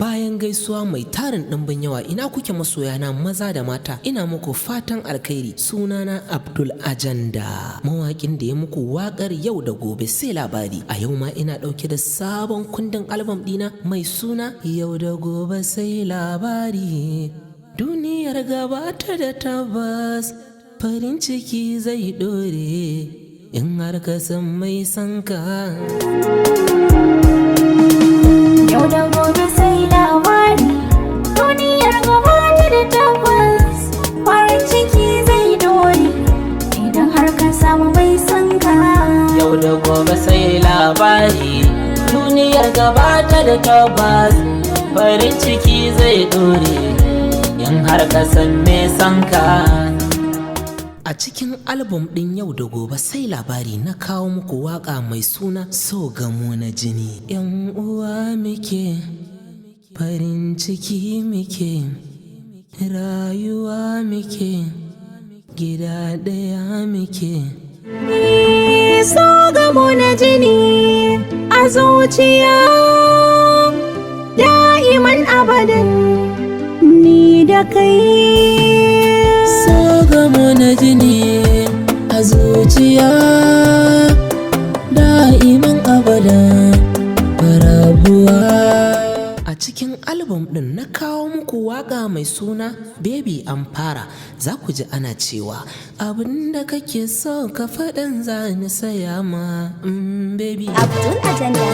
Bayan gaisuwa mai tarin ɗimbin yawa, ina kuke masoyana maza da mata, ina muku fatan alkhairi. Sunana Abdul Agender, mawaƙin da ya muku waƙar yau da gobe sai labari. A yau ma ina ɗauke da sabon kundin albam ɗina mai suna yau da gobe sai labari. Duniyar gabata da tabbas, farin ciki zai ɗore in har ka san mai sanka. Yau da gobe sai labari, duniyar gabata da tabbas, farin ciki zai ɗore idan har ka samu mai sanka. Yau da gobe sai labari, duniyar gabata da tabbas, farin ciki zai ɗore in har ka san me sanka. A cikin album ɗin yau da gobe sai labari na kawo muku waƙa mai suna so gamo na jini. Yan uwa muke, farin ciki muke, rayuwa muke, gida ɗaya muke. So gamo na jini a zuciya, da'iman abadan ni da kai. So gamo na jini a zuciya, da'iman abadan rabuwa. A cikin album ɗin na kawo muku waƙa mai suna Baby an fara. Za ku ji ana cewa abinda kake so ka faɗin za ni saya ma baby. Abdul Agender.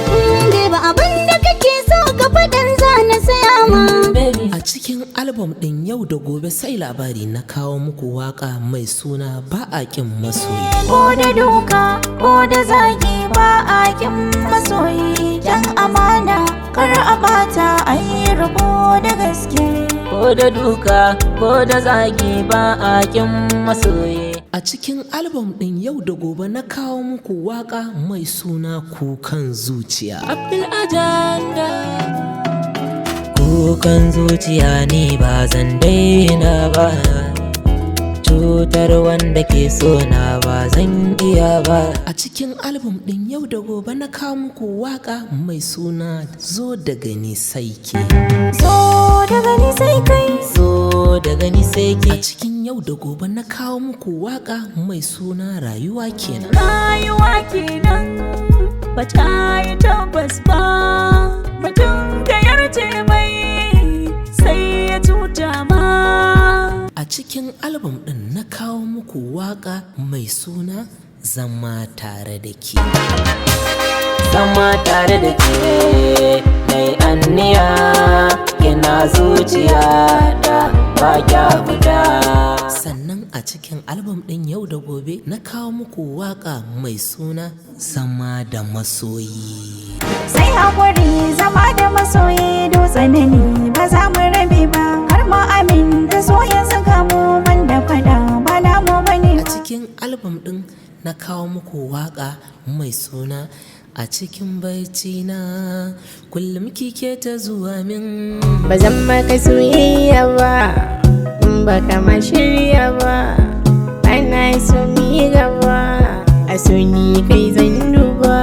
Baby abinda kake so ka faɗin za ni saya ma baby. A cikin album ɗin yau da gobe sai labari na kawo muku waƙa mai suna ba a ƙin masoyi. Ko da doka ko da zagi ba a ƙin masoyi, dan amana kar a bata a yi rabo da gaske. Ko da duka ko da zagi ba a ƙin masoyi. A cikin album ɗin yau da gobe na kawo muku waƙa mai suna kukan zuciya. Abdul Agender. Kukan zuciya ne ba zan daina ba, cutar wanda ke so na ba zan iya ba. A cikin album ɗin yau da gobe na kawo muku waƙa mai suna zo daga ni sai ke. Zo daga ni sai kai, zo daga ni sai ke. A cikin yau da gobe na kawo muku waƙa mai suna rayuwa kenan. rayuwa kenan ba ta yi tabbas ba, mutum da yarce mai sai ya tuta ma. A cikin album ɗin na kawo muku waƙa mai suna zama tare da ke. Zama tare da ke mai anniya, yana zuciya da ba kya fita. Sannan a cikin album ɗin yau da gobe na kawo muku waƙa mai suna zama da masoyi. Sai haƙuri zama da masoyi do tsanani, ba za mu rabe ba har ma amin da so ya saka mu banda fada ba namu bane. A cikin album ɗin na kawo muku waƙa mai suna a cikin barci na kullum kike ta zuwa min. Ba zan maka soyayya ba in ba kama shirya ba, bana so mi gaba a so ni kai zan duba.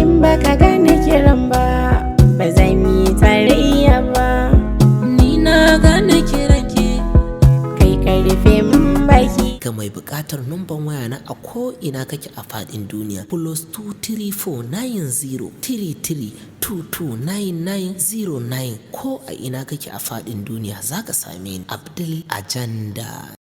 In ba ka gane kiran ba ba zan yi tarayya ba, Ni na gane kiranki. kai ka rufe min baki. Ga mai buƙatar numban waya na a ko ina kake a faɗin duniya, +2349033229909 ko a ina kake a faɗin duniya zaka same ni Abdul Agender.